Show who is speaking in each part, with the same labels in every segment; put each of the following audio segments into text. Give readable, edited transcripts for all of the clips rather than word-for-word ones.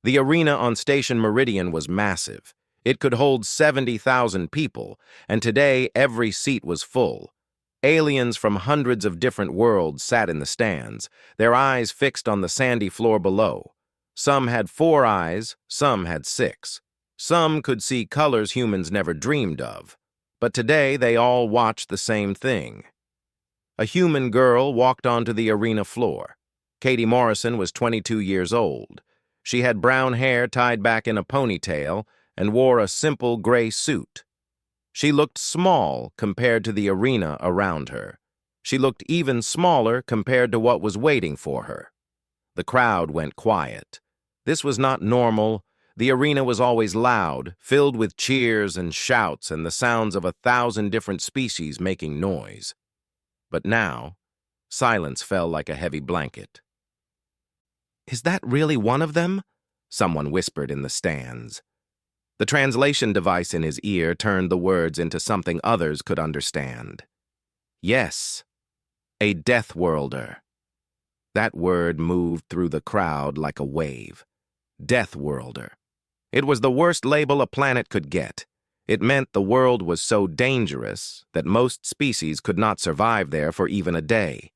Speaker 1: The arena on Station Meridian was massive. It could hold 70,000 people, and today every seat was full. Aliens from hundreds of different worlds sat in the stands, their eyes fixed on the sandy floor below. Some had 4 eyes, some had 6. Some could see colors humans never dreamed of. But today they all watched the same thing. A human girl walked onto the arena floor. Katie Morrison was 22 years old. She had brown hair tied back in a ponytail and wore a simple gray suit. She looked small compared to the arena around her. She looked even smaller compared to what was waiting for her. The crowd went quiet. This was not normal. The arena was always loud, filled with cheers and shouts and the sounds of 1,000 different species making noise. But now, silence fell like a heavy blanket. "Is that really one of them?" someone whispered in the stands. The translation device in his ear turned the words into something others could understand. Yes, a Deathworlder. That word moved through the crowd like a wave. Deathworlder. It was the worst label a planet could get. It meant the world was so dangerous that most species could not survive there for even a day.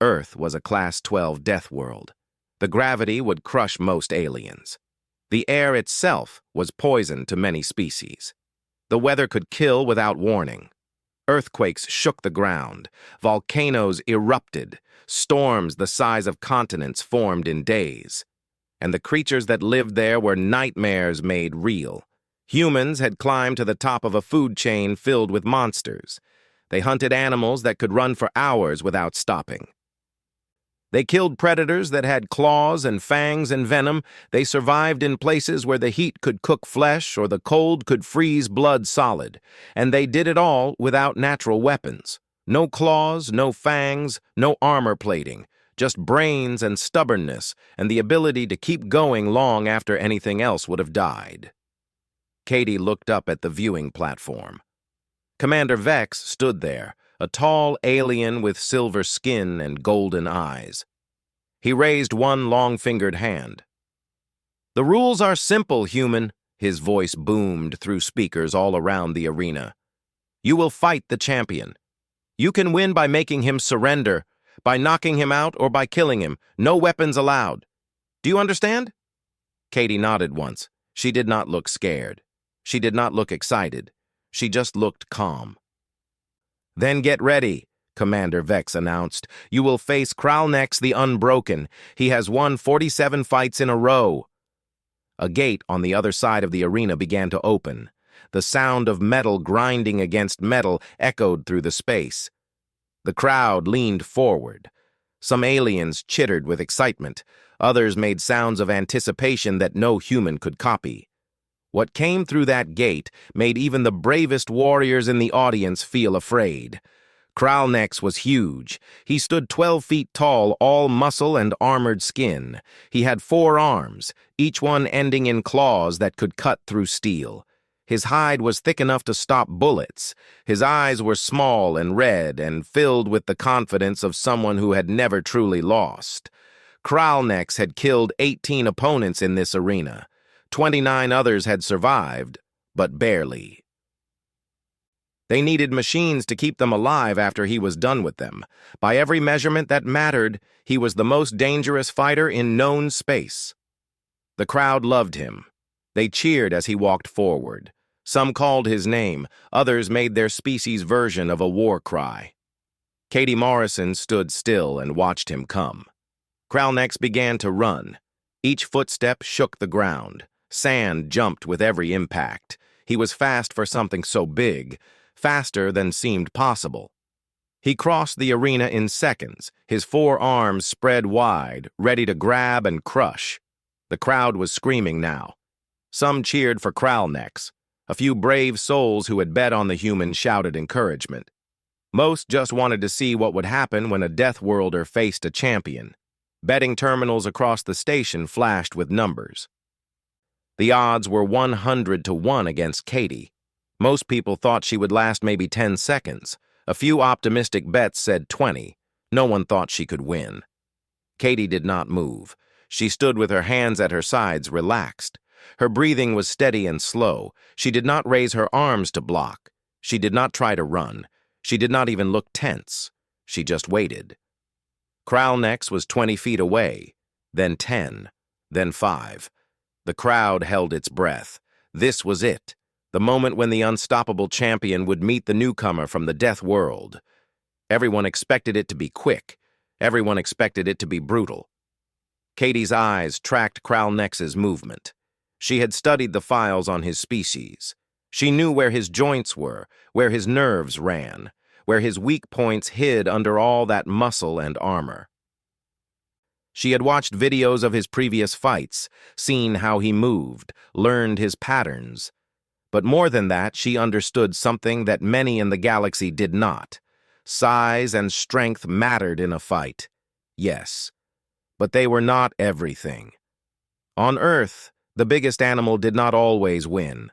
Speaker 1: Earth was a Class 12 death world. The gravity would crush most aliens. The air itself was poison to many species. The weather could kill without warning. Earthquakes shook the ground. Volcanoes erupted. Storms the size of continents formed in days. And the creatures that lived there were nightmares made real. Humans had climbed to the top of a food chain filled with monsters. They hunted animals that could run for hours without stopping. They killed predators that had claws and fangs and venom. They survived in places where the heat could cook flesh or the cold could freeze blood solid. And they did it all without natural weapons. No claws, no fangs, no armor plating. Just brains and stubbornness and the ability to keep going long after anything else would have died. Katie looked up at the viewing platform. Commander Vex stood there, a tall alien with silver skin and golden eyes. He raised one long-fingered hand. "The rules are simple, human," his voice boomed through speakers all around the arena. "You will fight the champion. You can win by making him surrender, by knocking him out, or by killing him. No weapons allowed. Do you understand?" Katie nodded once. She did not look scared. She did not look excited. She just looked calm. "Then get ready," Commander Vex announced. "You will face Kralnex the Unbroken. He has won 47 fights in a row." A gate on the other side of the arena began to open. The sound of metal grinding against metal echoed through the space. The crowd leaned forward. Some aliens chittered with excitement. Others made sounds of anticipation that no human could copy. What came through that gate made even the bravest warriors in the audience feel afraid. Kralnex was huge. He stood 12 feet tall, all muscle and armored skin. He had 4 arms, each one ending in claws that could cut through steel. His hide was thick enough to stop bullets. His eyes were small and red and filled with the confidence of someone who had never truly lost. Kralnex had killed 18 opponents in this arena. 29 others had survived, but barely. They needed machines to keep them alive after he was done with them. By every measurement that mattered, he was the most dangerous fighter in known space. The crowd loved him. They cheered as he walked forward. Some called his name, others made their species' version of a war cry. Katie Morrison stood still and watched him come. Kralnex began to run. Each footstep shook the ground. Sand jumped with every impact. He was fast for something so big, faster than seemed possible. He crossed the arena in seconds, his 4 arms spread wide, ready to grab and crush. The crowd was screaming now. Some cheered for Kralnex. A few brave souls who had bet on the human shouted encouragement. Most just wanted to see what would happen when a Deathworlder faced a champion. Betting terminals across the station flashed with numbers. The odds were 100 to 1 against Katie. Most people thought she would last maybe 10 seconds. A few optimistic bets said 20. No one thought she could win. Katie did not move. She stood with her hands at her sides, relaxed. Her breathing was steady and slow. She did not raise her arms to block. She did not try to run. She did not even look tense. She just waited. Kralnex was 20 feet away, then 10, then 5. The crowd held its breath. This was it, the moment when the unstoppable champion would meet the newcomer from the death world. Everyone expected it to be quick. Everyone expected it to be brutal. Katie's eyes tracked Kralnex's movement. She had studied the files on his species. She knew where his joints were, where his nerves ran, where his weak points hid under all that muscle and armor. She had watched videos of his previous fights, seen how he moved, learned his patterns. But more than that, she understood something that many in the galaxy did not. Size and strength mattered in a fight. Yes, but they were not everything. On Earth, the biggest animal did not always win.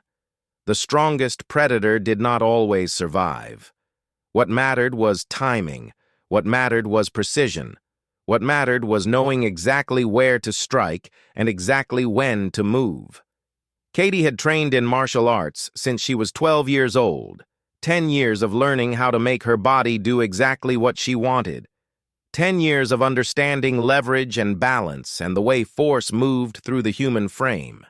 Speaker 1: The strongest predator did not always survive. What mattered was timing. What mattered was precision. What mattered was knowing exactly where to strike and exactly when to move. Katie had trained in martial arts since she was 12 years old. 10 years of learning how to make her body do exactly what she wanted. 10 years of understanding leverage and balance and the way force moved through the human frame.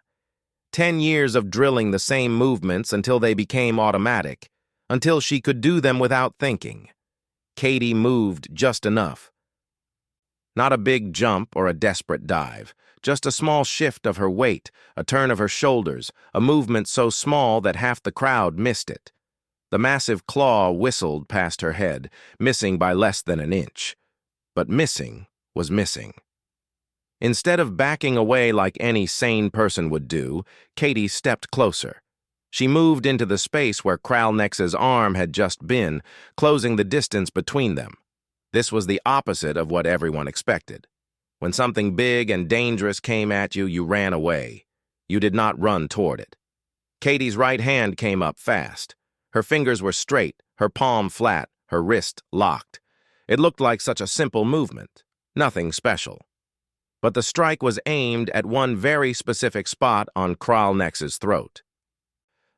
Speaker 1: 10 years of drilling the same movements until they became automatic, until she could do them without thinking. Katie moved just enough. Not a big jump or a desperate dive, just a small shift of her weight, a turn of her shoulders, a movement so small that half the crowd missed it. The massive claw whistled past her head, missing by less than an inch. But missing was missing. Instead of backing away like any sane person would do, Katie stepped closer. She moved into the space where Kralnex's arm had just been, closing the distance between them. This was the opposite of what everyone expected. When something big and dangerous came at you, you ran away. You did not run toward it. Katie's right hand came up fast. Her fingers were straight, her palm flat, her wrist locked. It looked like such a simple movement, nothing special. But the strike was aimed at one very specific spot on Kralnex's throat.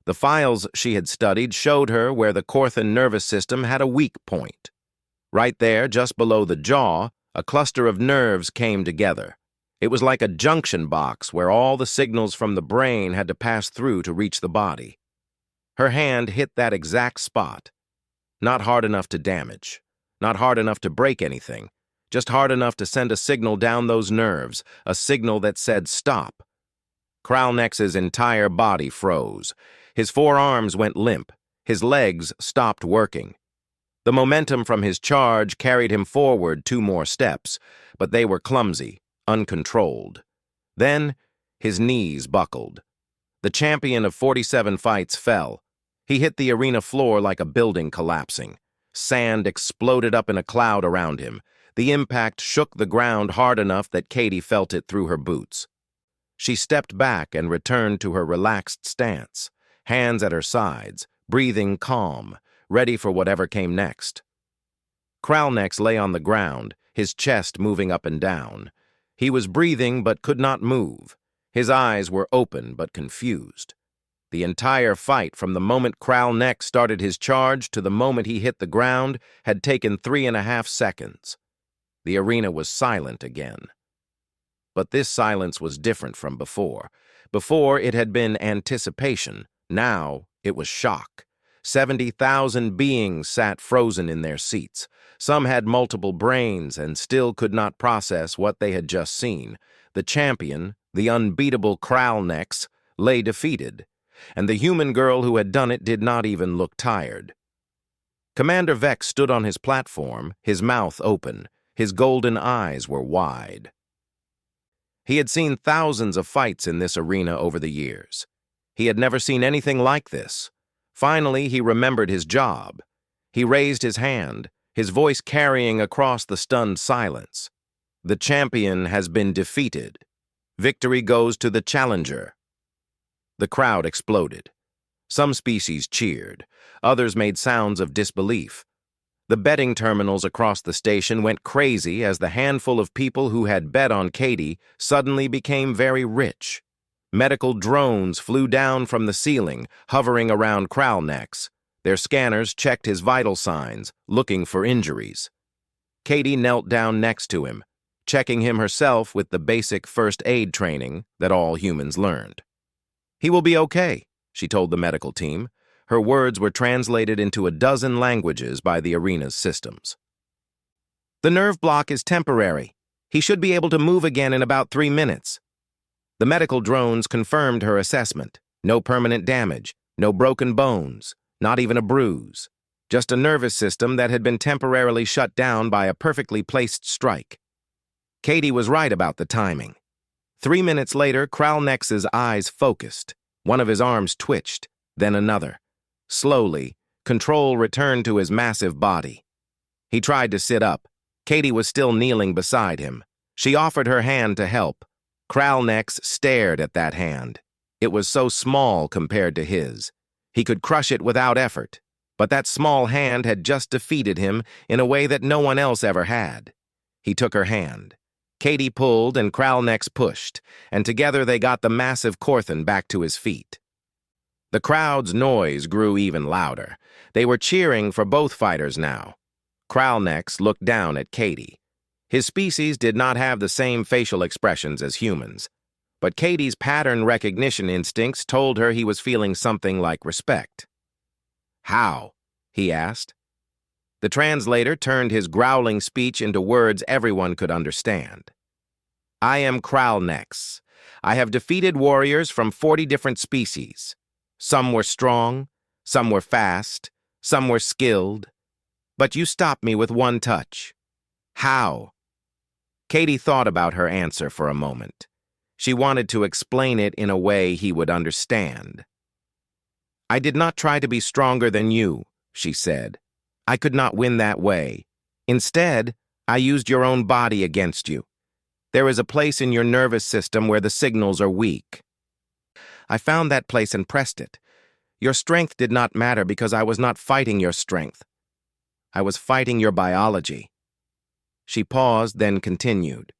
Speaker 1: The files she had studied showed her where the Korthan nervous system had a weak point. Right there, just below the jaw, a cluster of nerves came together. It was like a junction box where all the signals from the brain had to pass through to reach the body. Her hand hit that exact spot. Not hard enough to damage. Not hard enough to break anything. Just hard enough to send a signal down those nerves, a signal that said stop. Kralnex's entire body froze. His forearms went limp. His legs stopped working. The momentum from his charge carried him forward 2 more steps, but they were clumsy, uncontrolled. Then, his knees buckled. The champion of 47 fights fell. He hit the arena floor like a building collapsing. Sand exploded up in a cloud around him. The impact shook the ground hard enough that Katie felt it through her boots. She stepped back and returned to her relaxed stance, hands at her sides, breathing calm, ready for whatever came next. Kralnex lay on the ground, his chest moving up and down. He was breathing but could not move. His eyes were open but confused. The entire fight, from the moment Kralnex started his charge to the moment he hit the ground, had taken 3.5 seconds. The arena was silent again. But this silence was different from before. Before, it had been anticipation. Now, it was shock. 70,000 beings sat frozen in their seats. Some had multiple brains and still could not process what they had just seen. The champion, the unbeatable Kralnex, lay defeated, and the human girl who had done it did not even look tired. Commander Vex stood on his platform, his mouth open. His golden eyes were wide. He had seen thousands of fights in this arena over the years. He had never seen anything like this. Finally, he remembered his job. He raised his hand, his voice carrying across the stunned silence. The champion has been defeated. Victory goes to the challenger. The crowd exploded. Some species cheered. Others made sounds of disbelief. The betting terminals across the station went crazy as the handful of people who had bet on Katie suddenly became very rich. Medical drones flew down from the ceiling, hovering around Kralnex. Their scanners checked his vital signs, looking for injuries. Katie knelt down next to him, checking him herself with the basic first aid training that all humans learned. "He will be okay," she told the medical team. Her words were translated into a dozen languages by the arena's systems. "The nerve block is temporary. He should be able to move again in about 3 minutes." The medical drones confirmed her assessment. No permanent damage, no broken bones, not even a bruise. Just a nervous system that had been temporarily shut down by a perfectly placed strike. Katie was right about the timing. 3 minutes later, Kralnex's eyes focused. One of his arms twitched, then another. Slowly, control returned to his massive body. He tried to sit up. Katie was still kneeling beside him. She offered her hand to help. Kralnex stared at that hand. It was so small compared to his. He could crush it without effort, but that small hand had just defeated him in a way that no one else ever had. He took her hand. Katie pulled and Kralnex pushed, and together they got the massive Korthan back to his feet. The crowd's noise grew even louder. They were cheering for both fighters now. Kralnex looked down at Katie. His species did not have the same facial expressions as humans, but Katie's pattern recognition instincts told her he was feeling something like respect. "How?" he asked. The translator turned his growling speech into words everyone could understand. "I am Kralnex. I have defeated warriors from 40 different species. Some were strong, some were fast, some were skilled. But you stopped me with one touch. How?" Katie thought about her answer for a moment. She wanted to explain it in a way he would understand. "I did not try to be stronger than you," she said. "I could not win that way. Instead, I used your own body against you. There is a place in your nervous system where the signals are weak. I found that place and pressed it. Your strength did not matter because I was not fighting your strength. I was fighting your biology." She paused, then continued.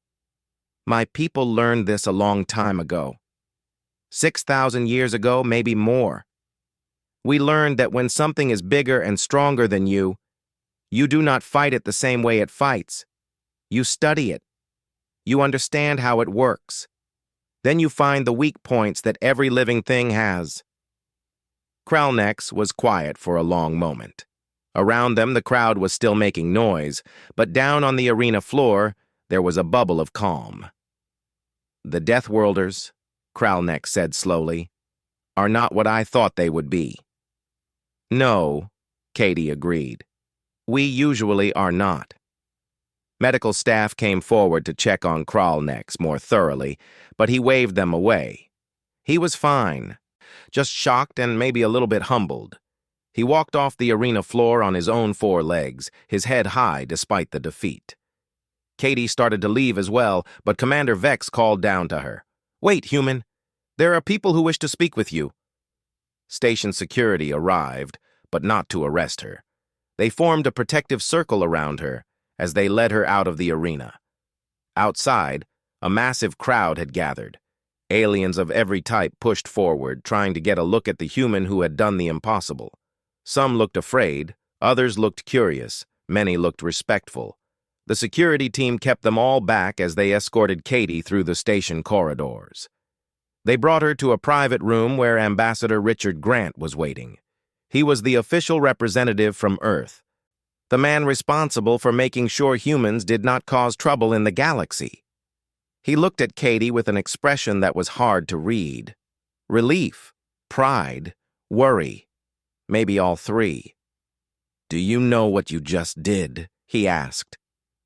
Speaker 1: "My people learned this a long time ago. 6,000 years ago, maybe more. We learned that when something is bigger and stronger than you do not fight it the same way it fights. You study it. You understand how it works. Then you find the weak points that every living thing has." Kralnex was quiet for a long moment. Around them, the crowd was still making noise, but down on the arena floor, there was a bubble of calm. "The Deathworlders," Kralnex said slowly, "are not what I thought they would be." "No," Katie agreed. "We usually are not." Medical staff came forward to check on Kralnex more thoroughly, but he waved them away. He was fine, just shocked and maybe a little bit humbled. He walked off the arena floor on his own 4 legs, his head high despite the defeat. Katie started to leave as well, but Commander Vex called down to her. "Wait, human. There are people who wish to speak with you." Station security arrived, but not to arrest her. They formed a protective circle around her as they led her out of the arena. Outside, a massive crowd had gathered. Aliens of every type pushed forward, trying to get a look at the human who had done the impossible. Some looked afraid, others looked curious, many looked respectful. The security team kept them all back as they escorted Katie through the station corridors. They brought her to a private room where Ambassador Richard Grant was waiting. He was the official representative from Earth, the man responsible for making sure humans did not cause trouble in the galaxy. He looked at Katie with an expression that was hard to read. Relief, pride, worry, maybe all 3. "Do you know what you just did?" he asked.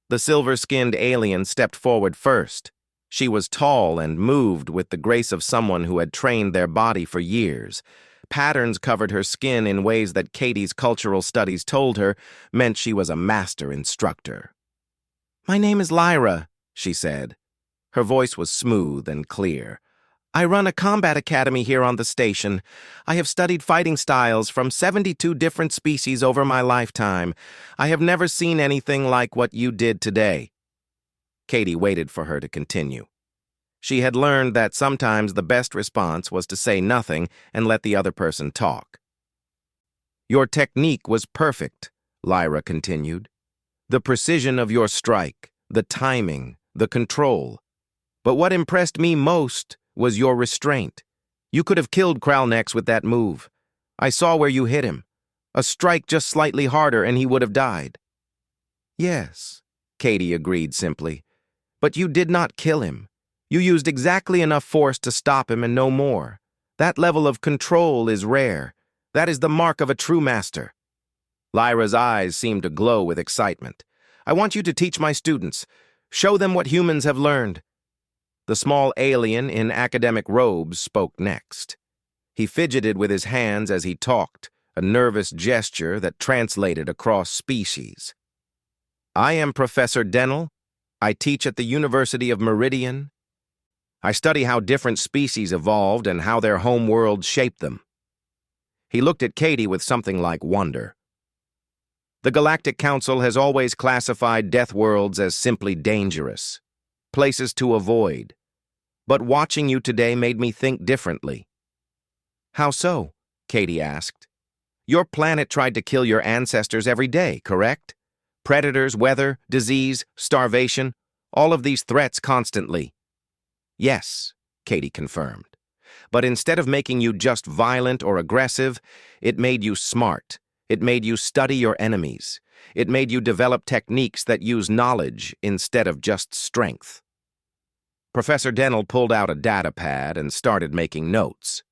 Speaker 1: The silver-skinned alien stepped forward first. She was tall and moved with the grace of someone who had trained their body for years. Patterns covered her skin in ways that Katie's cultural studies told her meant she was a master instructor. "My name is Lyra," she said. Her voice was smooth and clear. I run a combat academy here on the station. I have studied fighting styles from 72 different species over my lifetime. I have never seen anything like what you did today." Katie waited for her to continue. She had learned that sometimes the best response was to say nothing and let the other person talk. "Your technique was perfect," Lyra continued. "The precision of your strike, the timing, the control. But what impressed me most was your restraint. You could have killed Kralnex with that move. I saw where you hit him. A strike just slightly harder and he would have died." "Yes," Katie agreed simply. "But you did not kill him. You used exactly enough force to stop him and no more. That level of control is rare. That is the mark of a true master." Lyra's eyes seemed to glow with excitement. "I want you to teach my students. Show them what humans have learned." The small alien in academic robes spoke next. He fidgeted with his hands as he talked, a nervous gesture that translated across species. "I am Professor Denel. I teach at the University of Meridian. I study how different species evolved and how their home worlds shaped them." He looked at Katie with something like wonder. "The Galactic Council has always classified Deathworlds as simply dangerous, places to avoid. But watching you today made me think differently." "How so?" Katie asked. "Your planet tried to kill your ancestors every day, correct? Predators, weather, disease, starvation, all of these threats constantly." "Yes," Katie confirmed. "But instead of making you just violent or aggressive, it made you smart. It made you study your enemies. It made you develop techniques that use knowledge instead of just strength." Professor Denel pulled out a data pad and started making notes.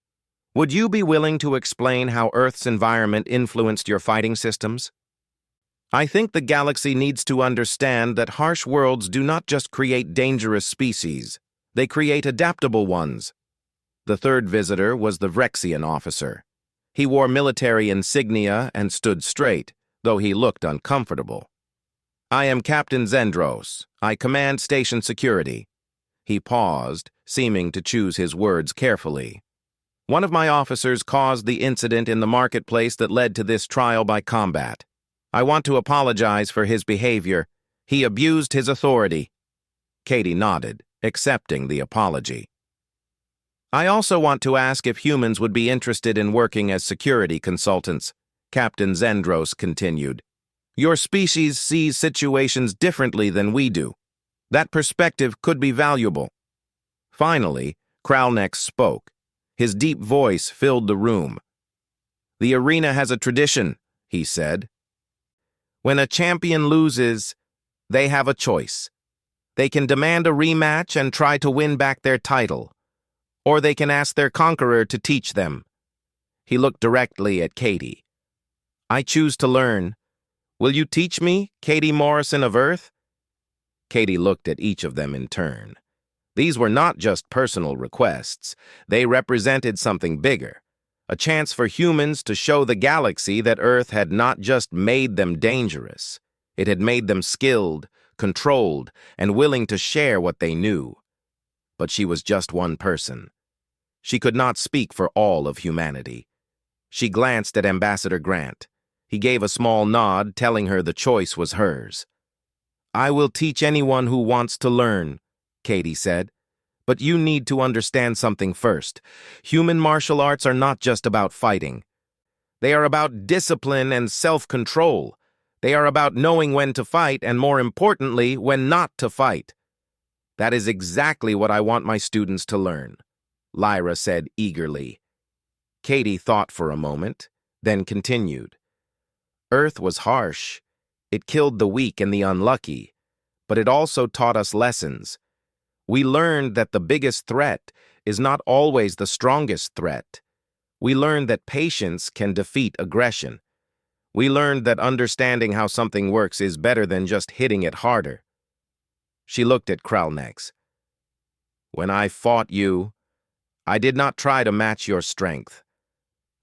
Speaker 1: "Would you be willing to explain how Earth's environment influenced your fighting systems? I think the galaxy needs to understand that harsh worlds do not just create dangerous species. They create adaptable ones." The third visitor was the Vrexian officer. He wore military insignia and stood straight, though he looked uncomfortable. "I am Captain Zendros. I command station security." He paused, seeming to choose his words carefully. "One of my officers caused the incident in the marketplace that led to this trial by combat. I want to apologize for his behavior. He abused his authority." Katie nodded, accepting the apology. "I also want to ask if humans would be interested in working as security consultants," Captain Zendros continued. "Your species sees situations differently than we do. That perspective could be valuable." Finally, Kralnex spoke. His deep voice filled the room. "The arena has a tradition," he said. "When a champion loses, they have a choice. They can demand a rematch and try to win back their title, or they can ask their conqueror to teach them." He looked directly at Katie. "I choose to learn. Will you teach me, Katie Morrison of Earth?" Katie looked at each of them in turn. These were not just personal requests. They represented something bigger, a chance for humans to show the galaxy that Earth had not just made them dangerous. It had made them skilled, controlled, and willing to share what they knew. But she was just one person. She could not speak for all of humanity. She glanced at Ambassador Grant. He gave a small nod, telling her the choice was hers. "I will teach anyone who wants to learn," Katie said. "But you need to understand something first. Human martial arts are not just about fighting. They are about discipline and self-control. They are about knowing when to fight and, more importantly, when not to fight. That is exactly what I want my students to learn," Lyra said eagerly. Katie thought for a moment, then continued. "Earth was harsh. It killed the weak and the unlucky, but it also taught us lessons. We learned that the biggest threat is not always the strongest threat. We learned that patience can defeat aggression. We learned that understanding how something works is better than just hitting it harder." She looked at Kralnex. "When I fought you, I did not try to match your strength.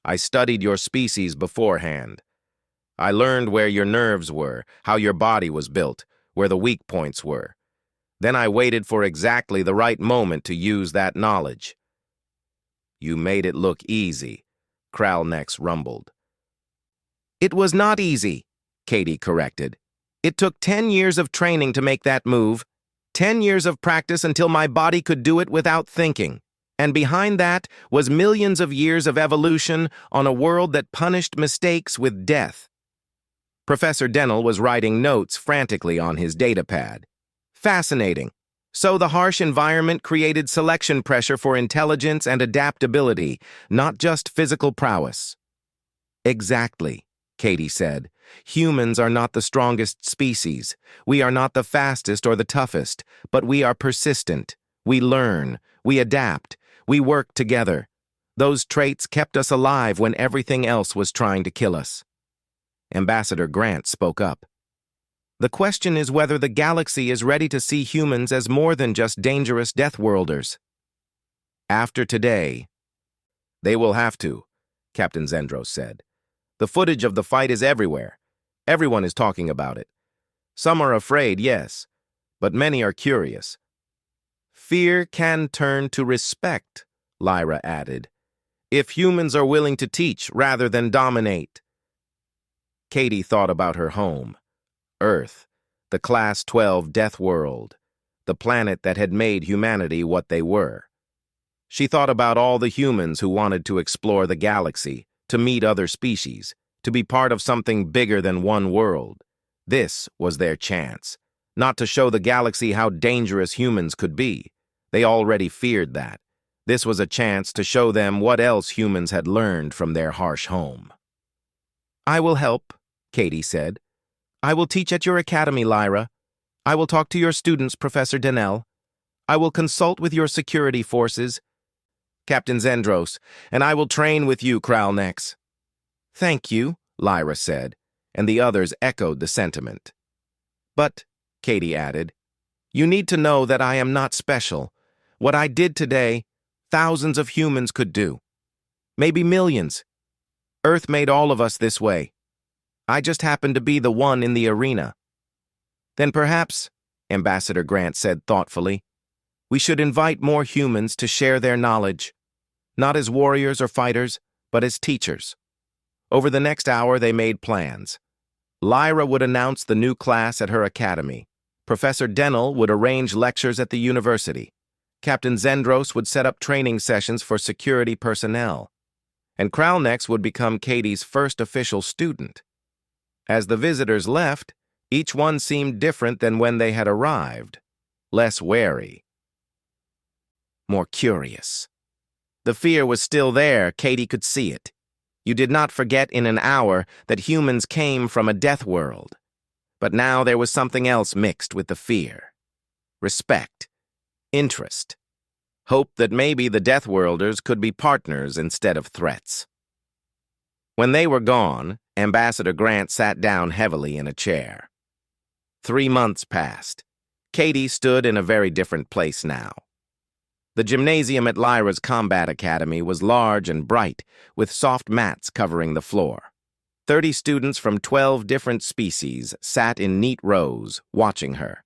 Speaker 1: I studied your species beforehand. I learned where your nerves were, how your body was built, where the weak points were. Then I waited for exactly the right moment to use that knowledge. You made it look easy, Kralnex rumbled. It was not easy, Katie corrected. It took 10 years of training to make that move, 10 years of practice until my body could do it without thinking. And behind that was millions of years of evolution on a world that punished mistakes with death. Professor Denell was writing notes frantically on his datapad. Fascinating. So the harsh environment created selection pressure for intelligence and adaptability, not just physical prowess. Exactly, Katie said. Humans are not the strongest species. We are not the fastest or the toughest, but we are persistent. We learn. We adapt. We work together. Those traits kept us alive when everything else was trying to kill us. Ambassador Grant spoke up. The question is whether the galaxy is ready to see humans as more than just dangerous Deathworlders. After today, they will have to, Captain Zendros said. The footage of the fight is everywhere. Everyone is talking about it. Some are afraid, yes, but many are curious. Fear can turn to respect, Lyra added, if humans are willing to teach rather than dominate. Katie thought about her home, Earth, the Class 12 Death World, the planet that had made humanity what they were. She thought about all the humans who wanted to explore the galaxy, to meet other species, to be part of something bigger than one world. This was their chance, not to show the galaxy how dangerous humans could be. They already feared that. This was a chance to show them what else humans had learned from their harsh home. I will help, Katie said. I will teach at your academy, Lyra. I will talk to your students, Professor Denell. I will consult with your security forces, Captain Zendros, and I will train with you, Kralnex. Thank you, Lyra said, and the others echoed the sentiment. But, Katie added, you need to know that I am not special. What I did today, thousands of humans could do. Maybe millions. Earth made all of us this way. I just happened to be the one in the arena. Then perhaps, Ambassador Grant said thoughtfully, we should invite more humans to share their knowledge, not as warriors or fighters, but as teachers. Over the next hour, they made plans. Lyra would announce the new class at her academy. Professor Denell would arrange lectures at the university. Captain Zendros would set up training sessions for security personnel. And Kralnex would become Katie's first official student. As the visitors left, each one seemed different than when they had arrived. Less wary. More curious. The fear was still there, Katie could see it. You did not forget in an hour that humans came from a death world. But now there was something else mixed with the fear. Respect. Interest. Hope that maybe the Deathworlders could be partners instead of threats. When they were gone, Ambassador Grant sat down heavily in a chair. 3 months passed. Katie stood in a very different place now. The gymnasium at Lyra's Combat Academy was large and bright, with soft mats covering the floor. 30 students from 12 different species sat in neat rows, watching her.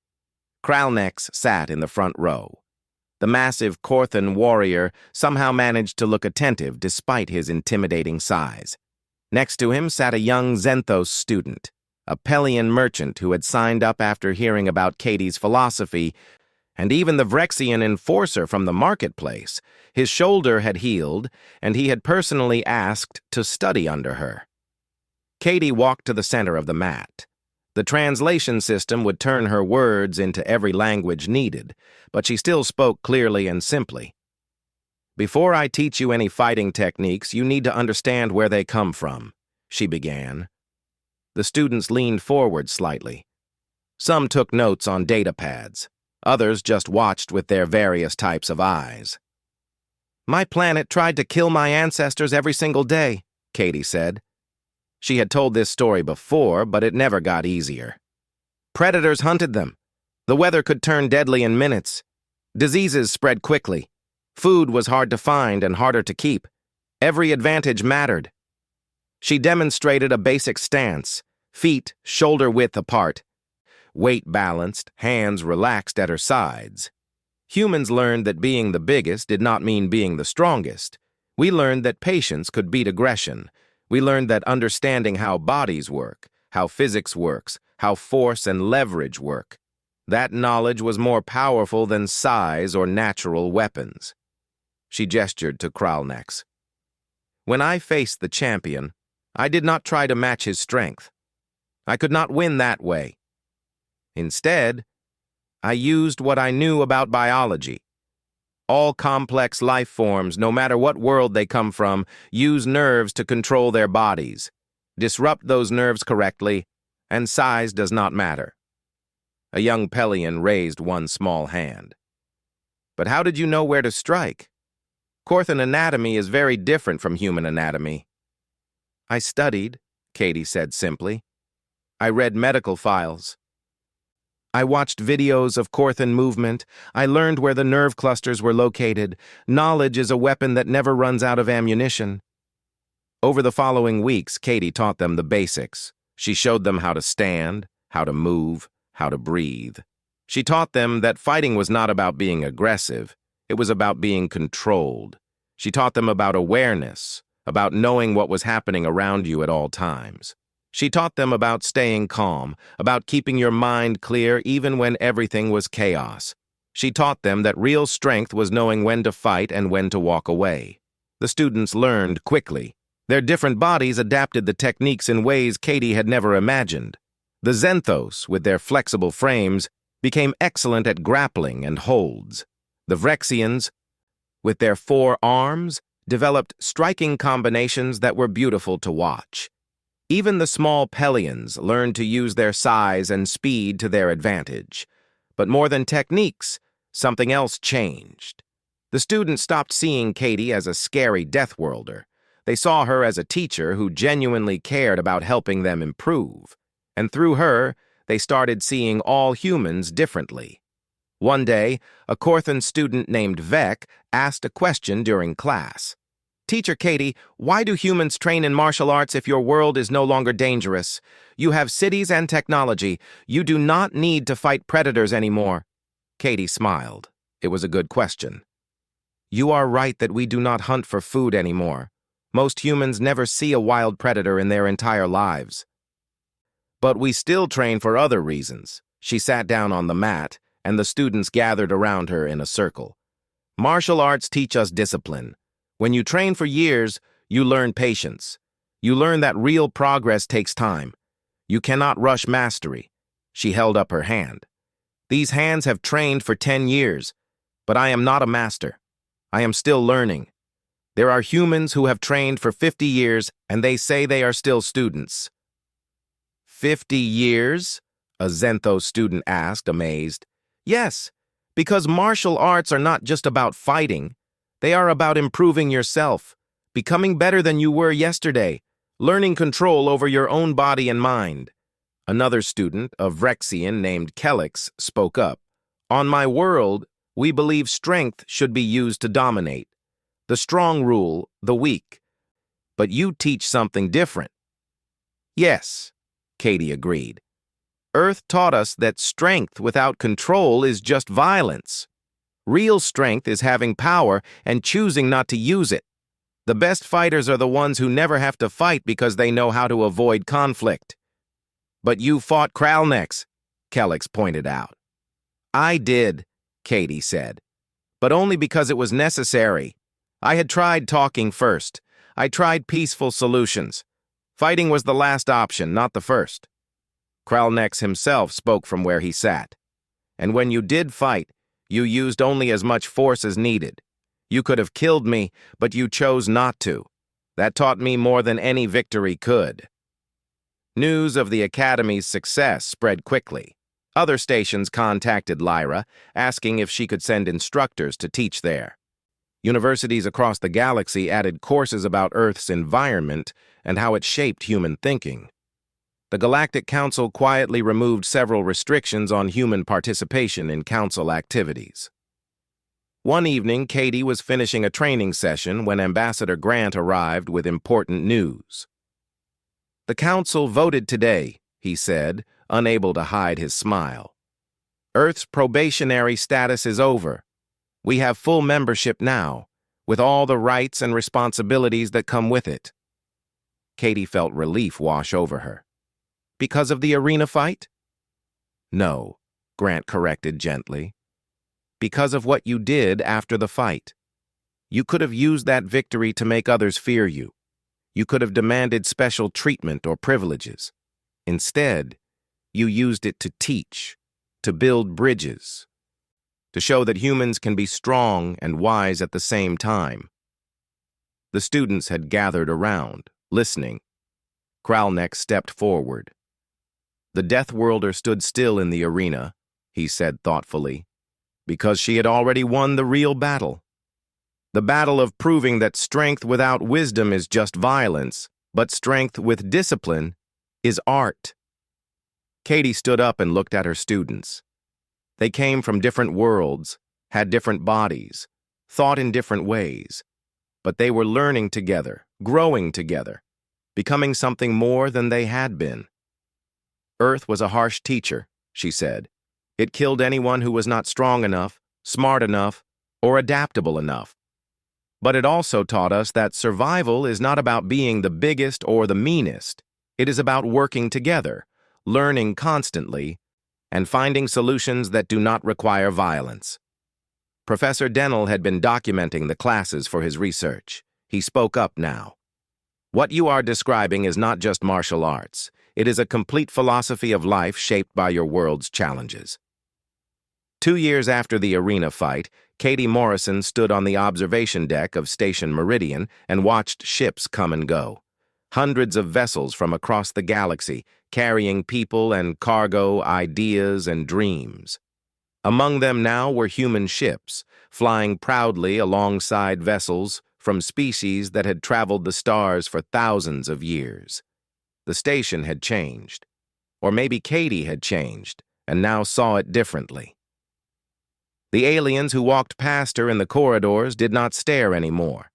Speaker 1: Kralnex sat in the front row. The massive Korthan warrior somehow managed to look attentive despite his intimidating size. Next to him sat a young Xenthos student, a Pelian merchant who had signed up after hearing about Katie's philosophy, and even the Vrexian enforcer from the marketplace. His shoulder had healed, and he had personally asked to study under her. Katie walked to the center of the mat. The translation system would turn her words into every language needed, but she still spoke clearly and simply. Before I teach you any fighting techniques, you need to understand where they come from, she began. The students leaned forward slightly. Some took notes on datapads. Others just watched with their various types of eyes. My planet tried to kill my ancestors every single day, Katie said. She had told this story before, but it never got easier. Predators hunted them. The weather could turn deadly in minutes. Diseases spread quickly. Food was hard to find and harder to keep. Every advantage mattered. She demonstrated a basic stance, feet shoulder-width apart, weight balanced, hands relaxed at her sides. Humans learned that being the biggest did not mean being the strongest. We learned that patience could beat aggression. We learned that understanding how bodies work, how physics works, how force and leverage work, that knowledge was more powerful than size or natural weapons. She gestured to Kralnex. When I faced the champion, I did not try to match his strength. I could not win that way. Instead, I used what I knew about biology. All complex life forms, no matter what world they come from, use nerves to control their bodies. Disrupt those nerves correctly, and size does not matter. A young Pelian raised one small hand. But how did you know where to strike? Korthan anatomy is very different from human anatomy. I studied, Katie said simply. I read medical files. I watched videos of Korthan movement. I learned where the nerve clusters were located. Knowledge is a weapon that never runs out of ammunition. Over the following weeks, Katie taught them the basics. She showed them how to stand, how to move, how to breathe. She taught them that fighting was not about being aggressive. It was about being controlled. She taught them about awareness, about knowing what was happening around you at all times. She taught them about staying calm, about keeping your mind clear even when everything was chaos. She taught them that real strength was knowing when to fight and when to walk away. The students learned quickly. Their different bodies adapted the techniques in ways Katie had never imagined. The Xenthos, with their flexible frames, became excellent at grappling and holds. The Vrexians, with their 4 arms, developed striking combinations that were beautiful to watch. Even the small Pelians learned to use their size and speed to their advantage. But more than techniques, something else changed. The students stopped seeing Katie as a scary Deathworlder. They saw her as a teacher who genuinely cared about helping them improve. And through her, they started seeing all humans differently. One day, a Korthan student named Vec asked a question during class. "Teacher Katie, why do humans train in martial arts if your world is no longer dangerous? You have cities and technology. You do not need to fight predators anymore." Katie smiled. It was a good question. "You are right that we do not hunt for food anymore. Most humans never see a wild predator in their entire lives. But we still train for other reasons." She sat down on the mat, and the students gathered around her in a circle. "Martial arts teach us discipline. When you train for years, you learn patience. You learn that real progress takes time. You cannot rush mastery." She held up her hand. "These hands have trained for 10 years, but I am not a master. I am still learning. There are humans who have trained for 50 years, and they say they are still students." 50 years? A Xenthos student asked, amazed. "Yes, because martial arts are not just about fighting. They are about improving yourself, becoming better than you were yesterday, learning control over your own body and mind." Another student, a Vrexian named Kelix, spoke up. "On my world, we believe strength should be used to dominate. The strong rule the weak. But you teach something different." "Yes," Katie agreed. "Earth taught us that strength without control is just violence. Real strength is having power and choosing not to use it. The best fighters are the ones who never have to fight because they know how to avoid conflict." "But you fought Kralnex," Kelix pointed out. "I did," Katie said, "but only because it was necessary. I had tried talking first. I tried peaceful solutions. Fighting was the last option, not the first." Kralnex himself spoke from where he sat. "And when you did fight, you used only as much force as needed. You could have killed me, but you chose not to. That taught me more than any victory could." News of the Academy's success spread quickly. Other stations contacted Lyra, asking if she could send instructors to teach there. Universities across the galaxy added courses about Earth's environment and how it shaped human thinking. The Galactic Council quietly removed several restrictions on human participation in council activities. One evening, Katie was finishing a training session when Ambassador Grant arrived with important news. "The council voted today," he said, unable to hide his smile. "Earth's probationary status is over. We have full membership now. with all the rights and responsibilities that come with it. Katie felt relief wash over her. Because of the arena fight? No, Grant corrected gently. Because of what you did after the fight. You could have used that victory to make others fear you. You could have demanded special treatment or privileges. Instead, you used it to teach, to build bridges, to show that humans can be strong and wise at the same time. The students had gathered around, listening. Kralnek stepped forward. The Deathworlder stood still in the arena, he said thoughtfully, because she had already won the real battle. The battle of proving that strength without wisdom is just violence, but strength with discipline is art. Katie stood up and looked at her students. They came from different worlds, had different bodies, thought in different ways, but they were learning together, growing together, becoming something more than they had been. Earth was a harsh teacher, she said. It killed anyone who was not strong enough, smart enough, or adaptable enough. But it also taught us that survival is not about being the biggest or the meanest. It is about working together, learning constantly, and finding solutions that do not require violence. Professor Dennell had been documenting the classes for his research. He spoke up now. What you are describing is not just martial arts. It is a complete philosophy of life shaped by your world's challenges. 2 years after the arena fight, Katie Morrison stood on the observation deck of Station Meridian and watched ships come and go. Hundreds of vessels from across the galaxy, carrying people and cargo, ideas and dreams. Among them now were human ships, flying proudly alongside vessels from species that had traveled the stars for thousands of years. The station had changed. Or maybe Katie had changed, and now saw it differently. The aliens who walked past her in the corridors did not stare anymore.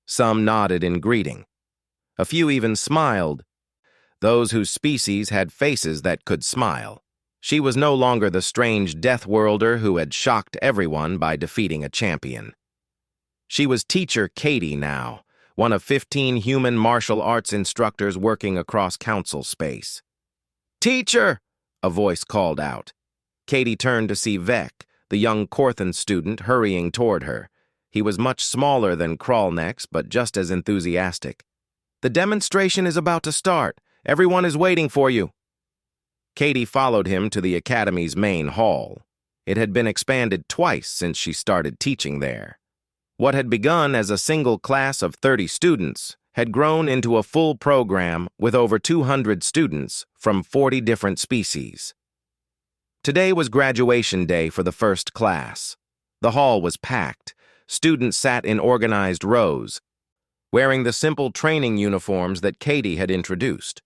Speaker 1: Some nodded in greeting. A few even smiled. Those whose species had faces that could smile. She was no longer the strange Deathworlder who had shocked everyone by defeating a champion. She was Teacher Katie now, one of 15 human martial arts instructors working across council space. "Teacher!" a voice called out. Katie turned to see Vec, the young Korthan student, hurrying toward her. He was much smaller than Kralnex, but just as enthusiastic. "The demonstration is about to start. Everyone is waiting for you." Katie followed him to the academy's main hall. It had been expanded twice since she started teaching there. What had begun as a single class of 30 students had grown into a full program with over 200 students from 40 different species. Today was graduation day for the first class. The hall was packed. Students sat in organized rows, wearing the simple training uniforms that Katie had introduced.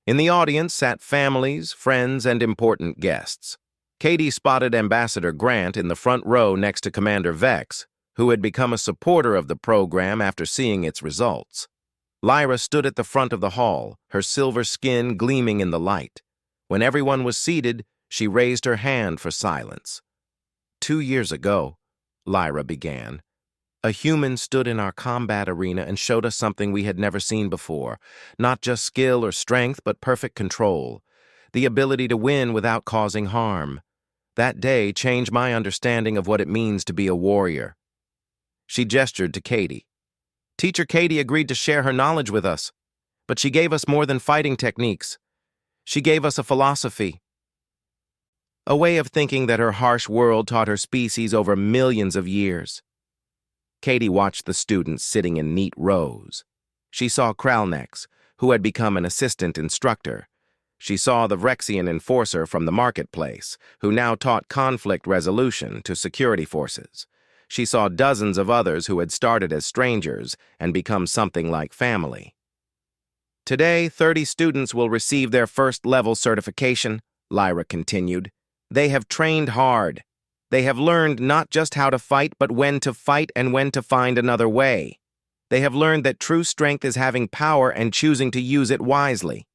Speaker 1: In the audience sat families, friends, and important guests. Katie spotted Ambassador Grant in the front row next to Commander Vex, who had become a supporter of the program after seeing its results. Lyra stood at the front of the hall, her silver skin gleaming in the light. When everyone was seated, she raised her hand for silence. 2 years ago, Lyra began, a human stood in our combat arena and showed us something we had never seen before. Not just skill or strength, but perfect control. The ability to win without causing harm. That day changed my understanding of what it means to be a warrior. She gestured to Katie. Teacher Katie agreed to share her knowledge with us, but she gave us more than fighting techniques. She gave us a philosophy. A way of thinking that her harsh world taught her species over millions of years. Katie watched the students sitting in neat rows. She saw Kralnex, who had become an assistant instructor. She saw the Vrexian enforcer from the marketplace, who now taught conflict resolution to security forces. She saw dozens of others who had started as strangers and become something like family. Today, 30 students will receive their first-level certification, Lyra continued. They have trained hard. They have learned not just how to fight, but when to fight and when to find another way. They have learned that true strength is having power and choosing to use it wisely.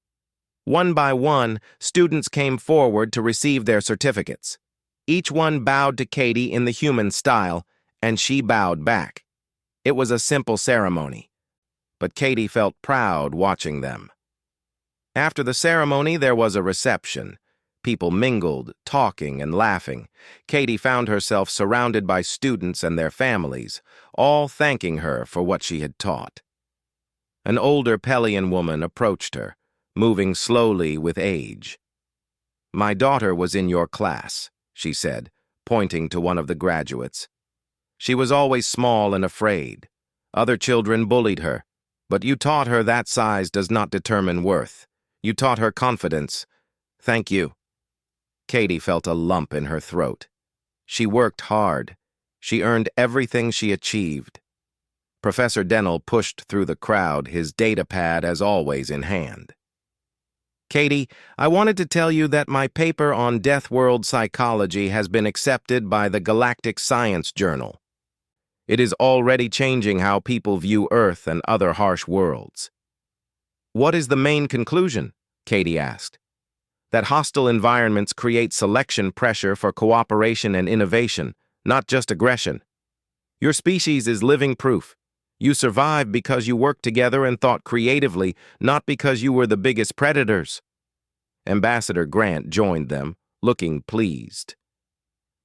Speaker 1: One by one, students came forward to receive their certificates. Each one bowed to Katie in the human style, and she bowed back. It was a simple ceremony, but Katie felt proud watching them. After the ceremony, there was a reception. People mingled, talking and laughing. Katie found herself surrounded by students and their families, all thanking her for what she had taught. An older Pelian woman approached her, moving slowly with age. "My daughter was in your class," she said, pointing to one of the graduates. "She was always small and afraid. Other children bullied her, but you taught her that size does not determine worth. You taught her confidence. Thank you." Katie felt a lump in her throat. She worked hard. She earned everything she achieved. Professor Dennell pushed through the crowd, his data pad as always in hand. "Katie, I wanted to tell you that my paper on Deathworld psychology has been accepted by the Galactic Science Journal. It is already changing how people view Earth and other harsh worlds." "What is the main conclusion?" Katie asked. "That hostile environments create selection pressure for cooperation and innovation, not just aggression. Your species is living proof. You survived because you worked together and thought creatively, not because you were the biggest predators." Ambassador Grant joined them, looking pleased.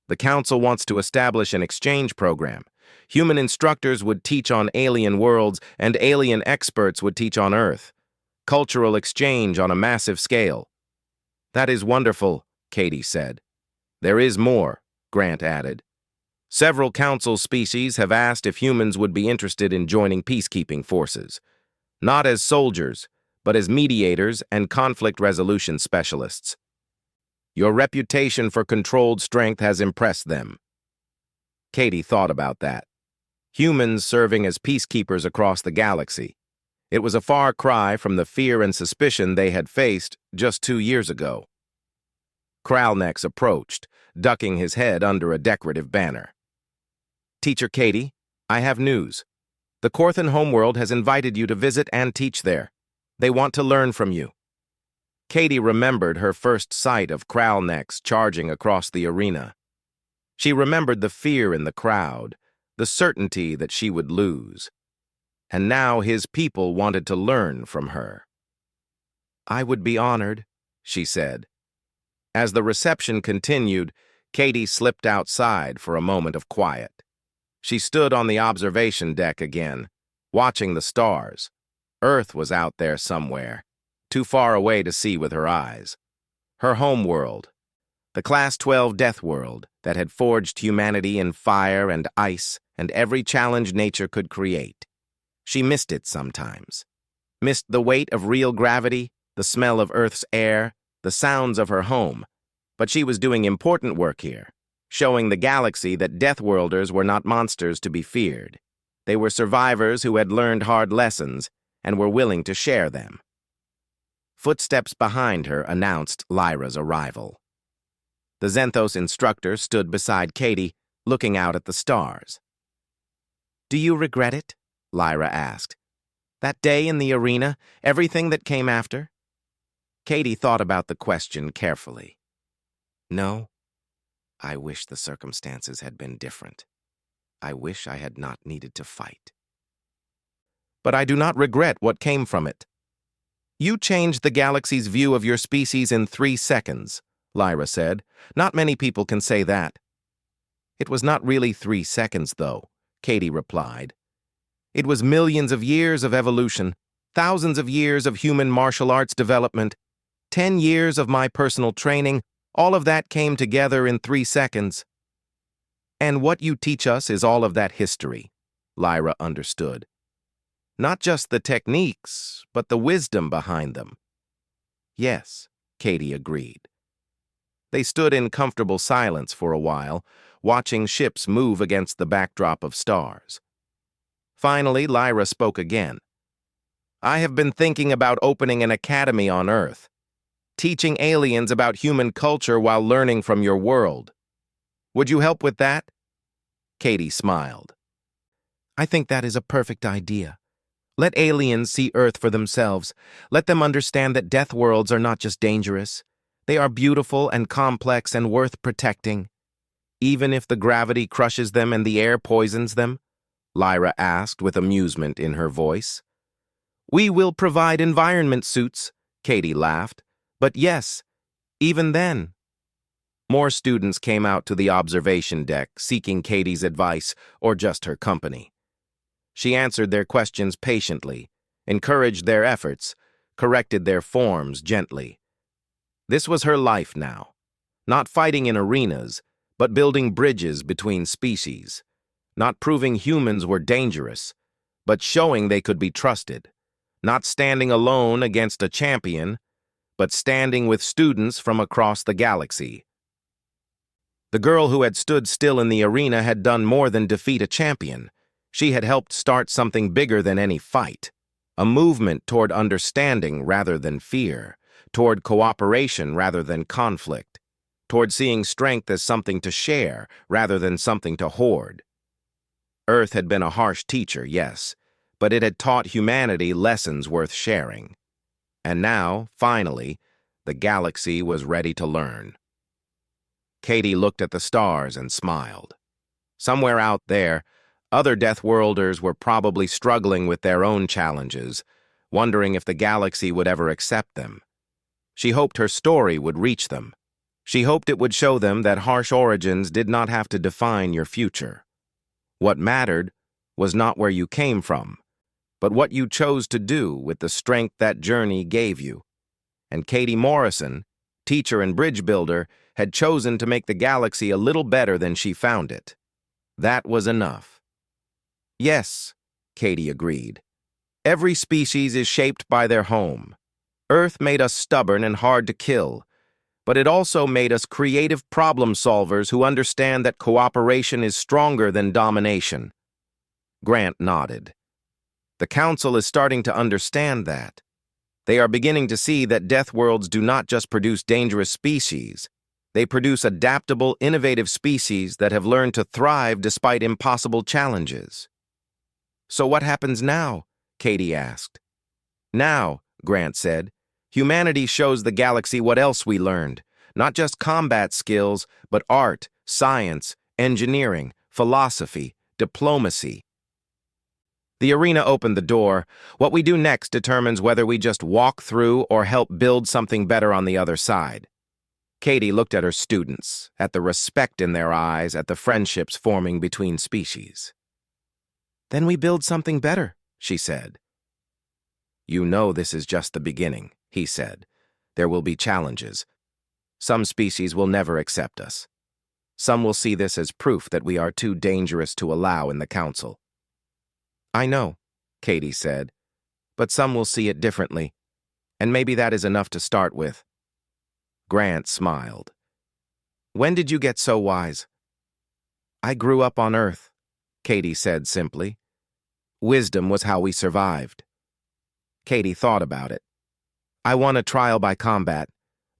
Speaker 1: "The Council wants to establish an exchange program. Human instructors would teach on alien worlds, and alien experts would teach on Earth. Cultural exchange on a massive scale." "That is wonderful," Katie said. "There is more," Grant added. "Several Council species have asked if humans would be interested in joining peacekeeping forces, not as soldiers, but as mediators and conflict resolution specialists. Your reputation for controlled strength has impressed them." Katie thought about that. Humans serving as peacekeepers across the galaxy. It was a far cry from the fear and suspicion they had faced just 2 years ago. Kralnex approached, ducking his head under a decorative banner. "Teacher Katie, I have news. The Korthan homeworld has invited you to visit and teach there. They want to learn from you." Katie remembered her first sight of Kralnex charging across the arena. She remembered the fear in the crowd, the certainty that she would lose. And now his people wanted to learn from her. "I would be honored," she said. As the reception continued, Katie slipped outside for a moment of quiet. She stood on the observation deck again, watching the stars. Earth was out there somewhere, too far away to see with her eyes. Her home world, the Class 12 Deathworld that had forged humanity in fire and ice and every challenge nature could create. She missed it sometimes. Missed the weight of real gravity, the smell of Earth's air, the sounds of her home. But she was doing important work here, showing the galaxy that Deathworlders were not monsters to be feared. They were survivors who had learned hard lessons and were willing to share them. Footsteps behind her announced Lyra's arrival. The Xenthos instructor stood beside Katie, looking out at the stars. "Do you regret it?" Lyra asked. "That day in the arena, everything that came after?" Katie thought about the question carefully. "No. I wish the circumstances had been different. I wish I had not needed to fight. But I do not regret what came from it. You changed the galaxy's view of your species in 3 seconds, Lyra said. Not many people can say that. It was not really 3 seconds, though, Katie replied. It was millions of years of evolution, thousands of years of human martial arts development, 10 years of my personal training. All of that came together in 3 seconds. And what you teach us is all of that history, Lyra understood. Not just the techniques, but the wisdom behind them. Yes, Katie agreed. They stood in comfortable silence for a while, watching ships move against the backdrop of stars. Finally, Lyra spoke again. I have been thinking about opening an academy on Earth, teaching aliens about human culture while learning from your world. Would you help with that? Katie smiled. I think that is a perfect idea. Let aliens see Earth for themselves. Let them understand that death worlds are not just dangerous. They are beautiful and complex and worth protecting. Even if the gravity crushes them and the air poisons them, Lyra asked with amusement in her voice. We will provide environment suits, Katie laughed. But yes, even then. More students came out to the observation deck, seeking Katie's advice or just her company. She answered their questions patiently, encouraged their efforts, corrected their forms gently. This was her life now, not fighting in arenas, but building bridges between species, not proving humans were dangerous, but showing they could be trusted, not standing alone against a champion, but standing with students from across the galaxy. The girl who had stood still in the arena had done more than defeat a champion. She had helped start something bigger than any fight, a movement toward understanding rather than fear, toward cooperation rather than conflict, toward seeing strength as something to share rather than something to hoard. Earth had been a harsh teacher, yes, but it had taught humanity lessons worth sharing. And now, finally, the galaxy was ready to learn. Katie looked at the stars and smiled. Somewhere out there, other Deathworlders were probably struggling with their own challenges, wondering if the galaxy would ever accept them. She hoped her story would reach them. She hoped it would show them that harsh origins did not have to define your future. What mattered was not where you came from, but what you chose to do with the strength that journey gave you. And Katie Morrison, teacher and bridge builder, had chosen to make the galaxy a little better than she found it. That was enough. Yes, Katie agreed. Every species is shaped by their home. Earth made us stubborn and hard to kill, but it also made us creative problem solvers who understand that cooperation is stronger than domination. Grant nodded. The Council is starting to understand that. They are beginning to see that Deathworlds do not just produce dangerous species. They produce adaptable, innovative species that have learned to thrive despite impossible challenges. So what happens now? Katie asked. Now, Grant said, humanity shows the galaxy what else we learned. Not just combat skills, but art, science, engineering, philosophy, diplomacy. The arena opened the door. What we do next determines whether we just walk through or help build something better on the other side. Katie looked at her students, at the respect in their eyes, at the friendships forming between species. Then we build something better, she said. You know this is just the beginning, he said. There will be challenges. Some species will never accept us. Some will see this as proof that we are too dangerous to allow in the Council. I know, Katie said, but some will see it differently, and maybe that is enough to start with. Grant smiled. When did you get so wise? I grew up on Earth, Katie said simply. Wisdom was how we survived. Katie thought about it. I won a trial by combat.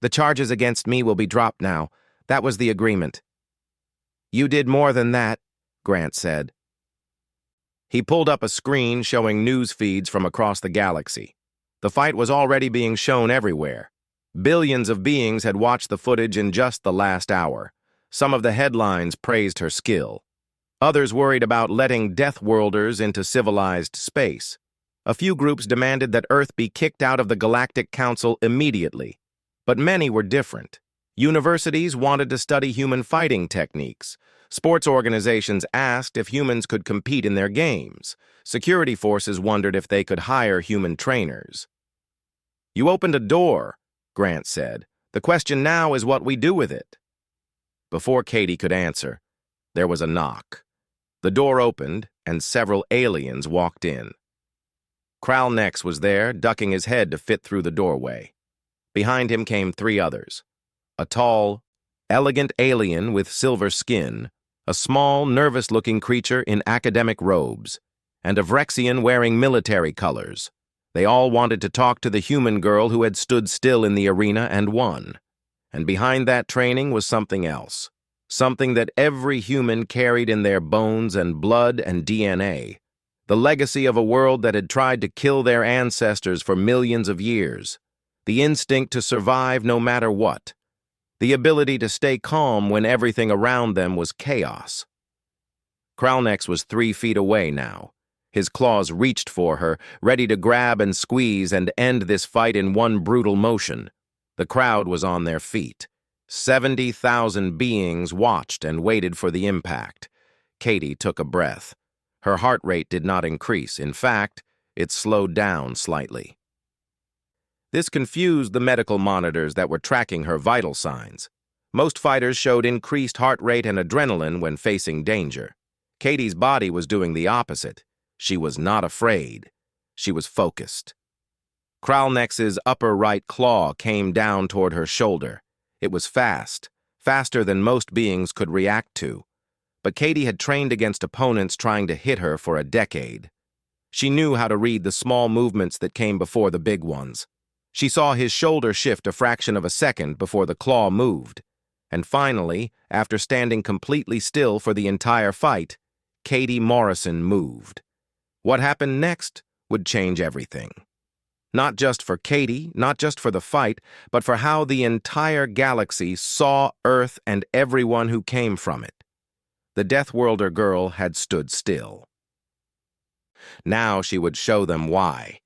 Speaker 1: The charges against me will be dropped now. That was the agreement. You did more than that, Grant said. He pulled up a screen showing news feeds from across the galaxy. The fight was already being shown everywhere. Billions of beings had watched the footage in just the last hour. Some of the headlines praised her skill. Others worried about letting Deathworlders into civilized space. A few groups demanded that Earth be kicked out of the Galactic Council immediately. But many were different. Universities wanted to study human fighting techniques. Sports organizations asked if humans could compete in their games. Security forces wondered if they could hire human trainers. You opened a door, Grant said. The question now is what we do with it. Before Katie could answer, there was a knock. The door opened, and several aliens walked in. Kralnex was there, ducking his head to fit through the doorway. Behind him came three others. A tall, elegant alien with silver skin, a small, nervous-looking creature in academic robes, and a Vrexian wearing military colors. They all wanted to talk to the human girl who had stood still in the arena and won. And behind that training was something else. Something that every human carried in their bones and blood and DNA. The legacy of a world that had tried to kill their ancestors for millions of years. The instinct to survive no matter what. The ability to stay calm when everything around them was chaos. Kralnex was 3 feet away now. His claws reached for her, ready to grab and squeeze and end this fight in one brutal motion. The crowd was on their feet. 70,000 beings watched and waited for the impact. Katie took a breath. Her heart rate did not increase. In fact, it slowed down slightly. This confused the medical monitors that were tracking her vital signs. Most fighters showed increased heart rate and adrenaline when facing danger. Katie's body was doing the opposite. She was not afraid. She was focused. Kralnex's upper right claw came down toward her shoulder. It was fast, faster than most beings could react to. But Katie had trained against opponents trying to hit her for a decade. She knew how to read the small movements that came before the big ones. She saw his shoulder shift a fraction of a second before the claw moved. And finally, after standing completely still for the entire fight, Katie Morrison moved. What happened next would change everything. Not just for Katie, not just for the fight, but for how the entire galaxy saw Earth and everyone who came from it. The Deathworlder girl had stood still. Now she would show them why.